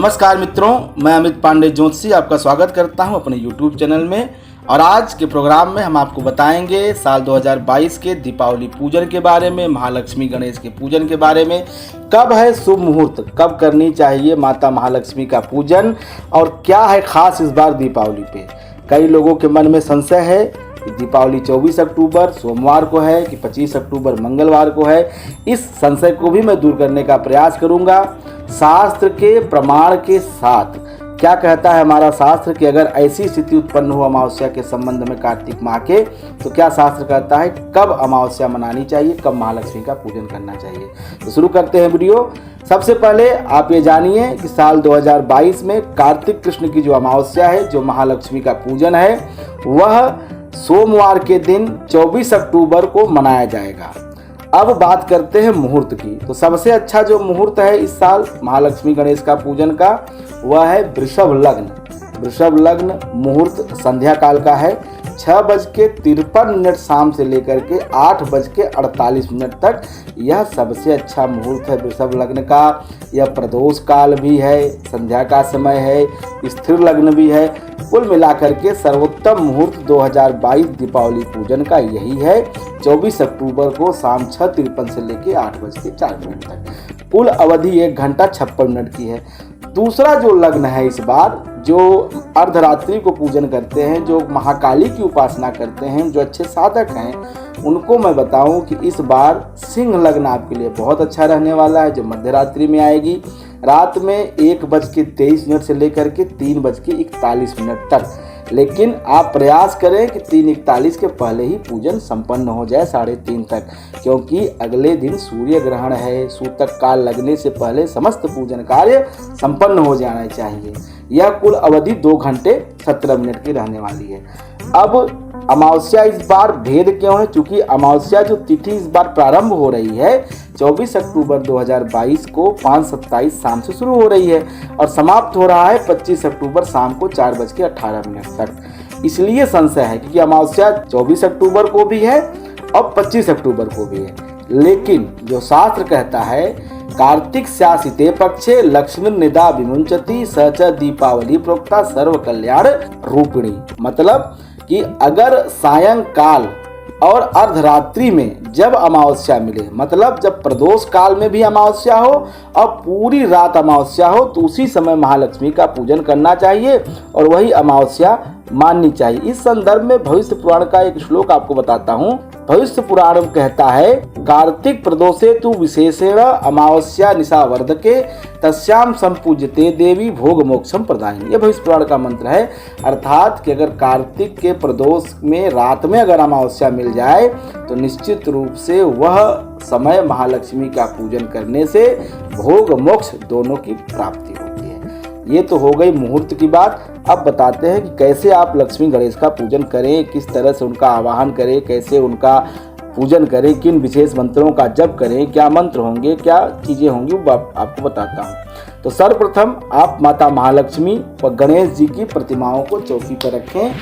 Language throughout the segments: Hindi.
नमस्कार मित्रों, मैं अमित पांडे ज्योतिषी आपका स्वागत करता हूं अपने YouTube चैनल में। और आज के प्रोग्राम में हम आपको बताएंगे साल 2022 के दीपावली पूजन के बारे में, महालक्ष्मी गणेश के पूजन के बारे में। कब है शुभ मुहूर्त, कब करनी चाहिए माता महालक्ष्मी का पूजन और क्या है खास इस बार दीपावली पे। कई लोगों के मन में संशय है कि दीपावली 24 अक्टूबर सोमवार को है कि 25 अक्टूबर मंगलवार को है। इस संशय को भी मैं दूर करने का प्रयास करूंगा शास्त्र के प्रमाण के साथ। क्या कहता है हमारा शास्त्र कि अगर ऐसी स्थिति उत्पन्न हो अमावस्या के संबंध में कार्तिक माह के, तो क्या शास्त्र कहता है कब अमावस्या मनानी चाहिए, कब महालक्ष्मी का पूजन करना चाहिए। तो शुरू करते हैं वीडियो। सबसे पहले आप ये जानिए कि साल 2022 में कार्तिक कृष्ण की जो अमावस्या है, जो महालक्ष्मी का पूजन है, वह सोमवार के दिन 24 अक्टूबर को मनाया जाएगा। अब बात करते हैं मुहूर्त की। तो सबसे अच्छा जो मुहूर्त है इस साल महालक्ष्मी गणेश का पूजन का, वह है वृषभ लग्न। वृषभ लग्न मुहूर्त संध्या काल का है। 6:53 शाम से लेकर के 8:48 तक यह सबसे अच्छा मुहूर्त है वृषभ लग्न का। यह प्रदोष काल भी है, संध्या का समय है, स्थिर लग्न भी है। कुल मिलाकर के सर्वोत्तम मुहूर्त 2022 दीपावली पूजन का यही है, 24 अक्टूबर को शाम 6:53 से लेकर 8:04 तक। कुल अवधि 1 घंटा 56 मिनट की है। दूसरा जो लग्न है इस बार, जो अर्धरात्रि को पूजन करते हैं, जो महाकाली की उपासना करते हैं, जो अच्छे साधक हैं, उनको मैं बताऊं कि इस बार सिंह लग्न आपके लिए बहुत अच्छा रहने वाला है, जो मध्य रात्रि में आएगी। रात में 1:23 से लेकर के 3:41 तक। लेकिन आप प्रयास करें कि 3:41 के पहले ही पूजन संपन्न हो जाए 3:30 तक, क्योंकि अगले दिन सूर्य ग्रहण है। सूतक काल लगने से पहले समस्त पूजन कार्य संपन्न हो जाना चाहिए। यह कुल अवधि 2 घंटे 17 मिनट की रहने वाली है। अब अमावस्या इस बार भेद क्यों है? क्योंकि अमावस्या जो तिथि इस बार प्रारंभ हो रही है 24 अक्टूबर 2022 को 5:27 शाम से शुरू हो रही है और समाप्त हो रहा है 25 अक्टूबर शाम को 4:18 तक। इसलिए संशय है क्योंकि अमावस्या 24 अक्टूबर को भी है और 25 अक्टूबर को भी है। लेकिन जो शास्त्र कहता है कार्तिक स्यासिते पक्षे लक्ष्मी निदा विमुंचति सच दीपावली प्रोक्ता सर्व कल्याण रूपिणी। मतलब कि अगर सायंकाल और अर्धरात्रि में जब अमावस्या मिले, मतलब जब प्रदोष काल में भी अमावस्या हो और पूरी रात अमावस्या हो, तो उसी समय महालक्ष्मी का पूजन करना चाहिए और वही अमावस्या माननी चाहिए। इस संदर्भ में भविष्य पुराण का एक श्लोक आपको बताता हूँ। भविष्य पुराण कहता है कार्तिक प्रदोषे तु विशेषेण अमावस्या निशा वर्धके तस्याम संपूज्यते देवी भोग मोक्षम प्रदायिनी। यह भविष्य पुराण का मंत्र है। अर्थात कि अगर कार्तिक के प्रदोष में रात में अगर अमावस्या मिल जाए तो निश्चित रूप से वह समय महालक्ष्मी का पूजन करने से भोग मोक्ष दोनों की प्राप्ति होती है। ये तो हो गई मुहूर्त की बात। अब बताते हैं कि कैसे आप लक्ष्मी गणेश का पूजन करें, किस तरह से उनका आवाहन करें, कैसे उनका पूजन करें, किन विशेष मंत्रों का जप करें, क्या मंत्र होंगे, क्या चीज़ें होंगी, वो आपको बताता हूँ। तो सर्वप्रथम आप माता महालक्ष्मी व गणेश जी की प्रतिमाओं को चौकी पर रखें।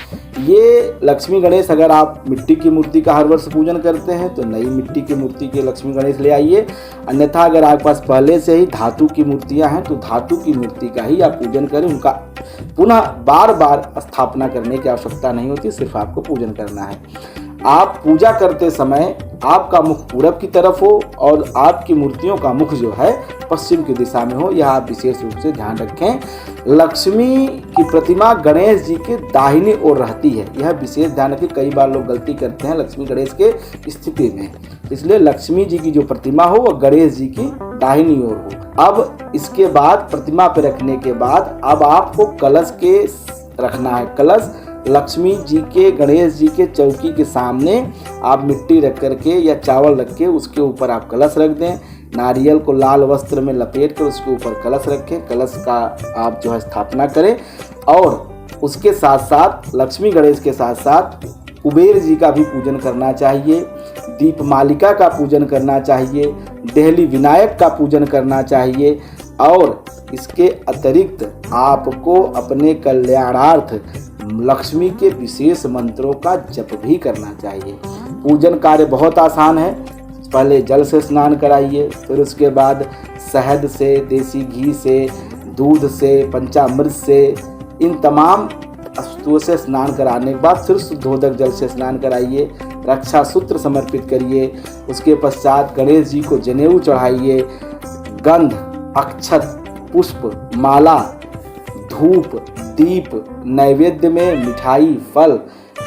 ये लक्ष्मी गणेश अगर आप मिट्टी की मूर्ति का हर वर्ष पूजन करते हैं तो नई मिट्टी की मूर्ति के लक्ष्मी गणेश ले आइए। अन्यथा अगर आपके पास पहले से ही धातु की मूर्तियां हैं तो धातु की मूर्ति का ही आप पूजन करें। उनका पुनः बार बार स्थापना करने की आवश्यकता नहीं होती, सिर्फ आपको पूजन करना है। आप पूजा करते समय आपका मुख पूरब की तरफ हो और आपकी मूर्तियों का मुख जो है पश्चिम की दिशा में हो, यह आप विशेष रूप से ध्यान रखें। लक्ष्मी की प्रतिमा गणेश जी के दाहिनी ओर रहती है, यह विशेष ध्यान रखें। कई बार लोग गलती करते हैं लक्ष्मी गणेश के स्थिति में, इसलिए लक्ष्मी जी की जो प्रतिमा हो वह गणेश जी की दाहिनी ओर हो। अब इसके बाद प्रतिमा पे रखने के बाद अब आपको कलश के रखना है। कलश लक्ष्मी जी के गणेश जी के चौकी के सामने आप मिट्टी रख करके या चावल रख के उसके ऊपर आप कलश रख दें। नारियल को लाल वस्त्र में लपेट कर उसके ऊपर कलश रखें। कलश का आप जो है स्थापना करें और उसके साथ साथ लक्ष्मी गणेश के साथ साथ कुबेर जी का भी पूजन करना चाहिए, दीपमालिका का पूजन करना चाहिए, देहली विनायक का पूजन करना चाहिए और इसके अतिरिक्त आपको अपने कल्याणार्थ लक्ष्मी के विशेष मंत्रों का जप भी करना चाहिए। पूजन कार्य बहुत आसान है। पहले जल से स्नान कराइए, फिर उसके बाद शहद से, देसी घी से दूध से, पंचामृत से, इन तमाम वस्तुओं से स्नान कराने के बाद फिर शुद्धोदक जल से स्नान कराइए। रक्षा सूत्र समर्पित करिए। उसके पश्चात गणेश जी को जनेऊ चढ़ाइए। गंध, अक्षत, पुष्प, माला, धूप, दीप, नैवेद्य में मिठाई, फल।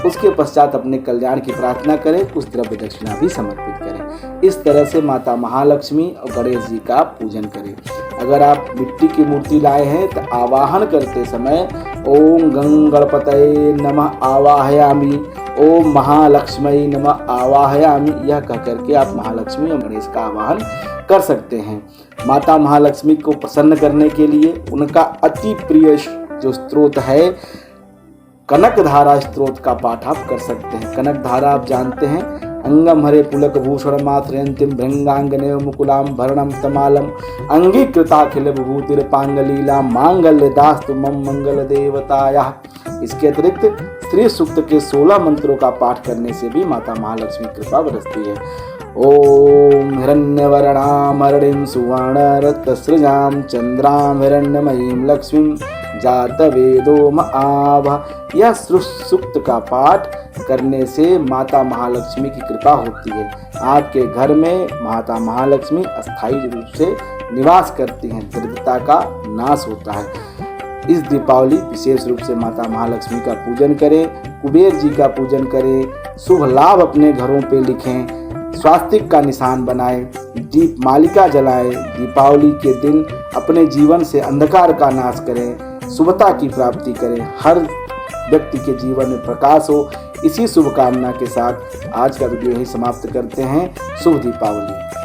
उसके पश्चात अपने कल्याण की प्रार्थना करें। कुछ द्रव्य दक्षिणा भी समर्पित करें। इस तरह से माता महालक्ष्मी और गणेश जी का पूजन करें। अगर आप मिट्टी की मूर्ति लाए हैं तो आवाहन करते समय ओम गं गणपतये नमः आवाहयामि, ओम महालक्ष्मी नमः आवाहयामि, यह कह करके आप महालक्ष्मी और गणेश का आवाहन कर सकते हैं। माता महालक्ष्मी को प्रसन्न करने के लिए उनका अति प्रिय जो स्त्रोत है कनक धारा स्त्रोत का पाठ आप कर सकते हैं। कनक धारा आप जानते हैं, अंगम हरे पुलक भूषण मात्रयंतिम भृंगांगनेव मुकुलाम भरणम तमालम अंगीकृताखिल विभूतिर पांगलीला मांगल्य दास्तु मम मंगल देवताया। इसके अतिरिक्त स्त्री सूक्त के 16 मंत्रों का पाठ करने से भी माता महालक्ष्मी कृपा बरसती है। ओम हिरण्यवर्णाम हरिणीं सुवर्ण रत्नसृजां चंद्रां हिरण्यमयीं लक्ष्मीं जातवेदो आभा। यह सूक्त का पाठ करने से माता महालक्ष्मी की कृपा होती है। आपके घर में माता महालक्ष्मी अस्थायी रूप से निवास करती हैं। दरिद्रता का नाश होता है। इस दीपावली विशेष रूप से माता महालक्ष्मी का पूजन करें। कुबेर जी का पूजन करें। शुभ लाभ अपने घरों पे लिखें। स्वास्तिक का निशान बनाएं। दीप मालिका जलाएं। दीपावली के दिन अपने जीवन से अंधकार का नाश करें। शुभता की प्राप्ति करें। हर व्यक्ति के जीवन में प्रकाश हो। इसी शुभकामना के साथ आज का वीडियो यही समाप्त करते हैं। शुभ दीपावली।